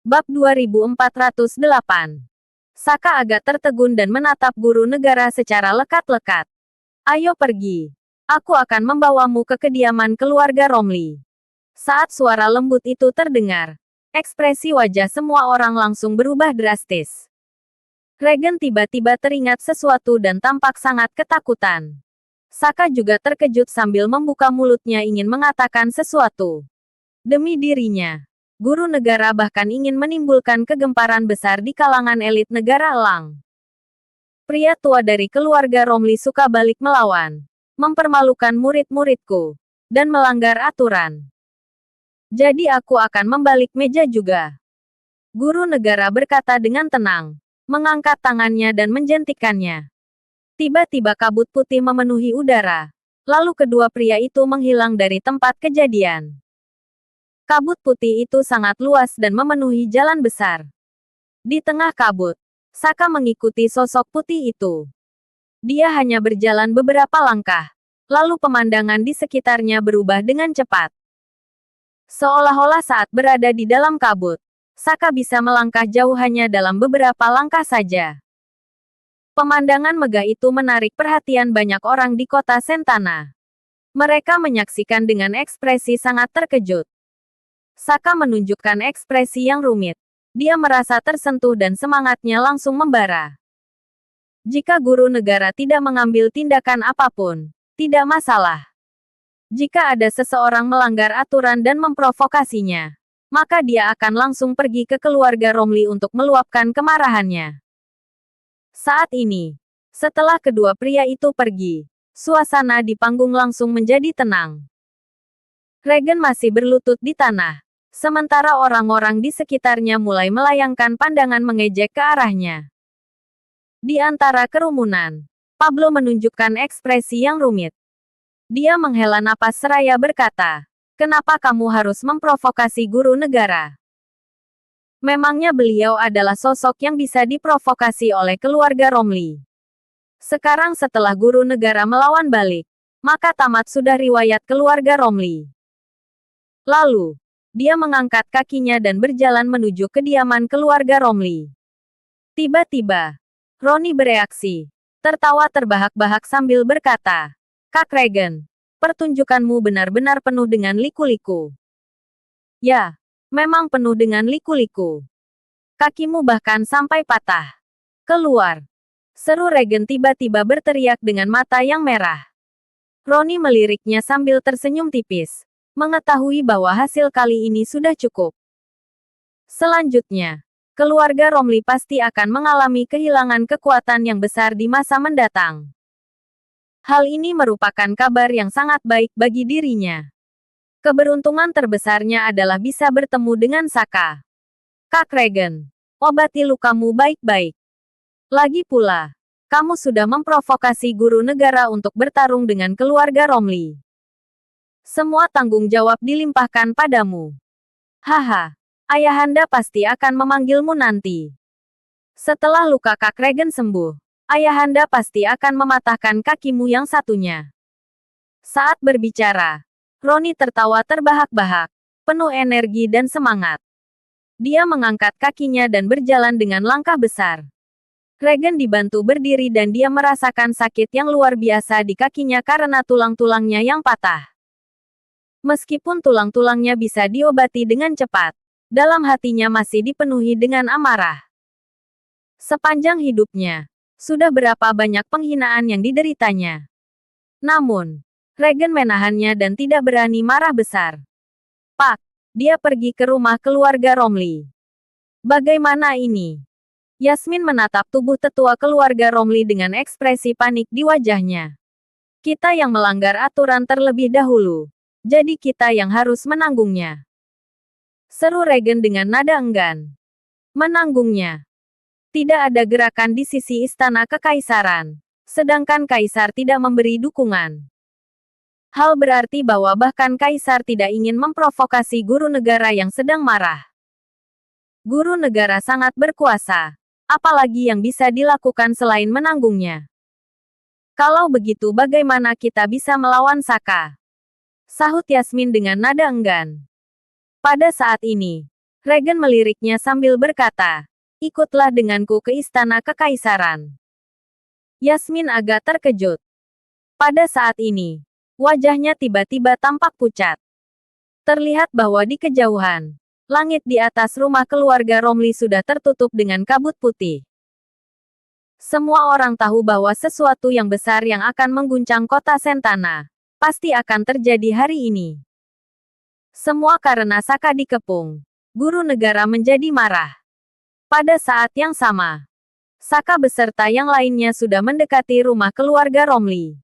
Bab 2408. Saka agak tertegun dan menatap guru negara secara lekat-lekat. Ayo pergi. Aku akan membawamu ke kediaman keluarga Romli. Saat suara lembut itu terdengar, ekspresi wajah semua orang langsung berubah drastis. Regen tiba-tiba teringat sesuatu dan tampak sangat ketakutan. Saka juga terkejut sambil membuka mulutnya ingin mengatakan sesuatu. Demi dirinya, guru negara bahkan ingin menimbulkan kegemparan besar di kalangan elit negara Elang. Pria tua dari keluarga Romli suka balik melawan, mempermalukan murid-muridku, dan melanggar aturan. Jadi aku akan membalik meja juga. Guru negara berkata dengan tenang, mengangkat tangannya dan menjentikannya. Tiba-tiba kabut putih memenuhi udara. Lalu kedua pria itu menghilang dari tempat kejadian. Kabut putih itu sangat luas dan memenuhi jalan besar. Di tengah kabut, Saka mengikuti sosok putih itu. Dia hanya berjalan beberapa langkah, lalu pemandangan di sekitarnya berubah dengan cepat. Seolah-olah saat berada di dalam kabut, Saka bisa melangkah jauh hanya dalam beberapa langkah saja. Pemandangan megah itu menarik perhatian banyak orang di kota Sentana. Mereka menyaksikan dengan ekspresi sangat terkejut. Saka menunjukkan ekspresi yang rumit. Dia merasa tersentuh dan semangatnya langsung membara. Jika guru negara tidak mengambil tindakan apapun, tidak masalah. Jika ada seseorang melanggar aturan dan memprovokasinya, maka dia akan langsung pergi ke keluarga Romli untuk meluapkan kemarahannya. Saat ini, setelah kedua pria itu pergi, suasana di panggung langsung menjadi tenang. Regen masih berlutut di tanah, sementara orang-orang di sekitarnya mulai melayangkan pandangan mengejek ke arahnya. Di antara kerumunan, Pablo menunjukkan ekspresi yang rumit. Dia menghela napas seraya berkata, "Kenapa kamu harus memprovokasi guru negara? Memangnya beliau adalah sosok yang bisa diprovokasi oleh keluarga Romli. Sekarang setelah guru negara melawan balik, maka tamat sudah riwayat keluarga Romli." Lalu, dia mengangkat kakinya dan berjalan menuju kediaman keluarga Romli. Tiba-tiba, Roni bereaksi, tertawa terbahak-bahak sambil berkata, "Kak Regen, pertunjukanmu benar-benar penuh dengan liku-liku." "Ya, memang penuh dengan liku-liku. Kakimu bahkan sampai patah. Keluar!" seru Regen tiba-tiba berteriak dengan mata yang merah. Roni meliriknya sambil tersenyum tipis, mengetahui bahwa hasil kali ini sudah cukup. Selanjutnya, keluarga Romli pasti akan mengalami kehilangan kekuatan yang besar di masa mendatang. Hal ini merupakan kabar yang sangat baik bagi dirinya. Keberuntungan terbesarnya adalah bisa bertemu dengan Saka. "Kak Regen, obati lukamu baik-baik. Lagi pula, kamu sudah memprovokasi guru negara untuk bertarung dengan keluarga Romli. Semua tanggung jawab dilimpahkan padamu. Haha, ayahanda pasti akan memanggilmu nanti. Setelah luka Kak Regen sembuh, ayahanda pasti akan mematahkan kakimu yang satunya." Saat berbicara, Roni tertawa terbahak-bahak, penuh energi dan semangat. Dia mengangkat kakinya dan berjalan dengan langkah besar. Regen dibantu berdiri dan dia merasakan sakit yang luar biasa di kakinya karena tulang-tulangnya yang patah. Meskipun tulang-tulangnya bisa diobati dengan cepat, dalam hatinya masih dipenuhi dengan amarah. Sepanjang hidupnya, sudah berapa banyak penghinaan yang dideritanya. Namun, Regen menahannya dan tidak berani marah besar. "Pak," dia pergi ke rumah keluarga Romli. "Bagaimana ini?" Yasmin menatap tubuh tetua keluarga Romli dengan ekspresi panik di wajahnya. "Kita yang melanggar aturan terlebih dahulu. Jadi kita yang harus menanggungnya," seru Regen dengan nada enggan. "Menanggungnya? Tidak ada gerakan di sisi istana kekaisaran, sedangkan kaisar tidak memberi dukungan. Hal berarti bahwa bahkan kaisar tidak ingin memprovokasi guru negara yang sedang marah. Guru negara sangat berkuasa, apalagi yang bisa dilakukan selain menanggungnya. Kalau begitu bagaimana kita bisa melawan Saka?" sahut Yasmin dengan nada enggan. Pada saat ini, Regen meliriknya sambil berkata, ikutlah denganku ke istana kekaisaran. Yasmin agak terkejut. Pada saat ini, wajahnya tiba-tiba tampak pucat. Terlihat bahwa di kejauhan, langit di atas rumah keluarga Romli sudah tertutup dengan kabut putih. Semua orang tahu bahwa sesuatu yang besar yang akan mengguncang kota Sentana pasti akan terjadi hari ini. Semua karena Saka dikepung. Guru negara menjadi marah. Pada saat yang sama, Saka beserta yang lainnya sudah mendekati rumah keluarga Romli.